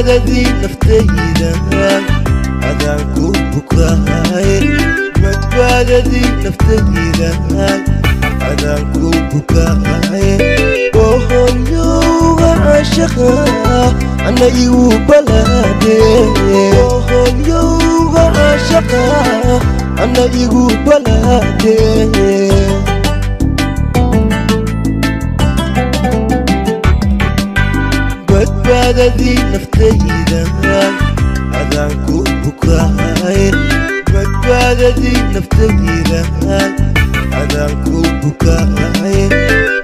badbaadadii naftayda adaan ku bukahay badbaadadii naftayda adaan ku bukahay hooyowga caashaqa ana igu balaade hooyowga caashaqa ana igu balaade badbaadadii naftayda adaan ku bukahay badbaadadii naftayda adaan ku bukahay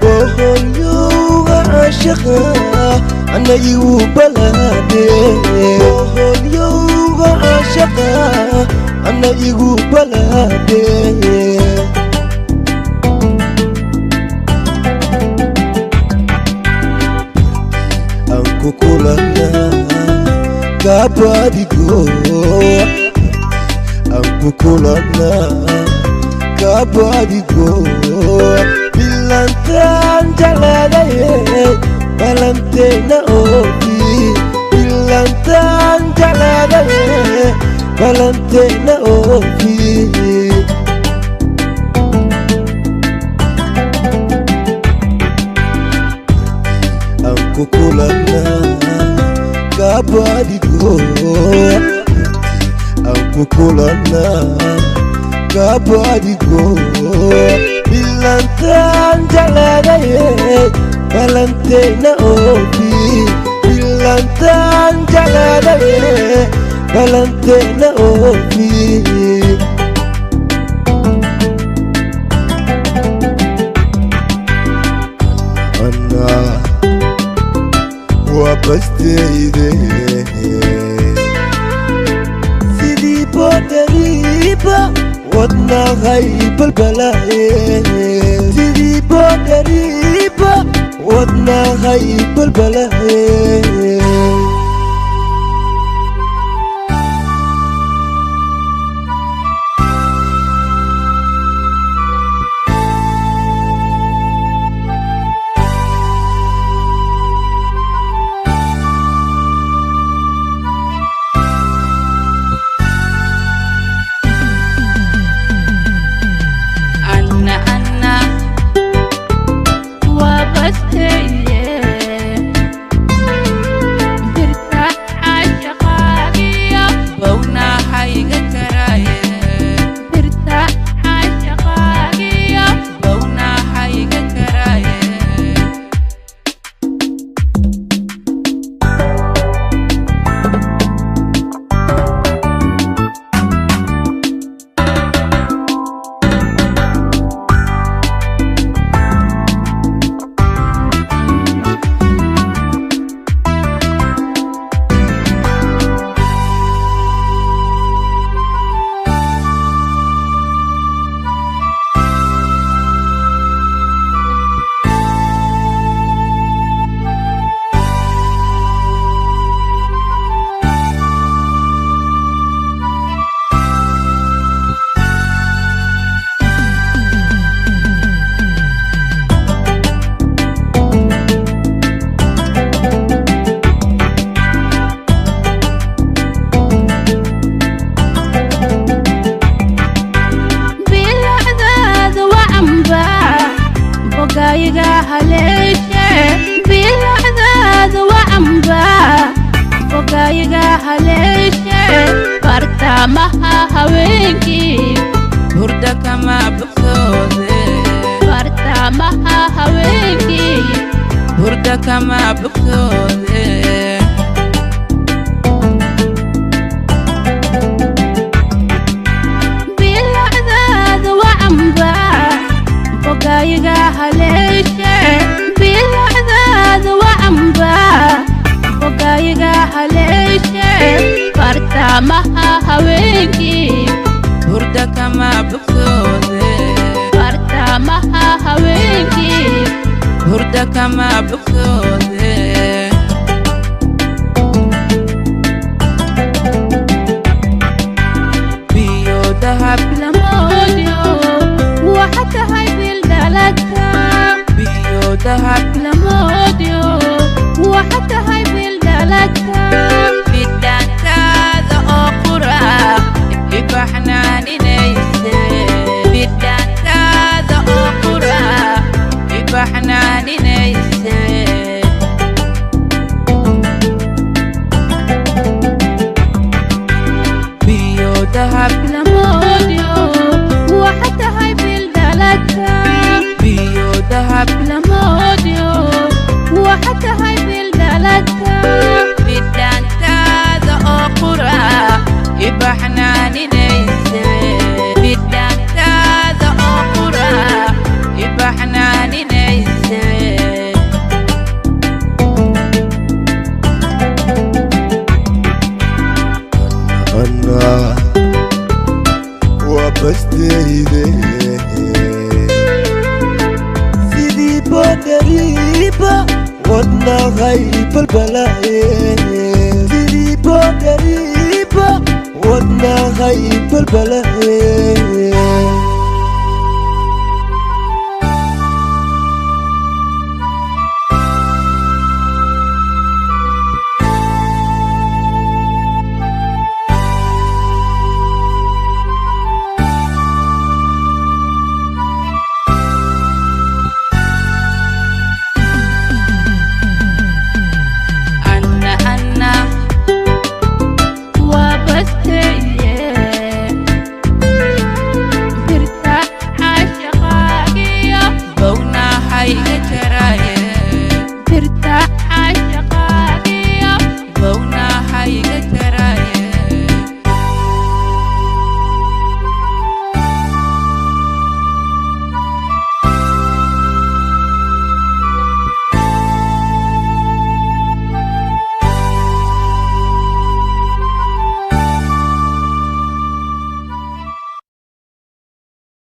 hooyowga caashaqa ana igu balaade hooyowga caashaqa ana igu balaade kulanaa baadigo anku kulanaa baadigo bilantaan jeclaadaye balantayna oofi bilantaan jeclaadaye balantayna oofi anku kulanaa baadigo anku kulanaa baadigo bilantaan jeclaadaye balantayna oofi bilantaan jeclaadaye balantayna oofi وبستيده سيدي بودريبا ودنا غيب البلاء سيدي بودريبا ودنا غيب البلاء haleeshee Bilicdaada wacanbaa bogga haleeshee bartamaha haweenkii hurda kama bogsoode bartamaha haweenkii hurda kama bogsoode Bilicdaada wacanbaa bogga haleeshee Bilicdaada wacanbaa bogga haleeshee bartamaha haweenkii hurda kama bogsoode bartamaha haweenkii hurda kama bogsoode biyo dahab lamoodyo waxaa tahay bildhaladka biyo dahab lamoodyo waxaa tahay bildhaladka wadnahay balbalaaye sidii boodhariiba wadnahay balbalaaye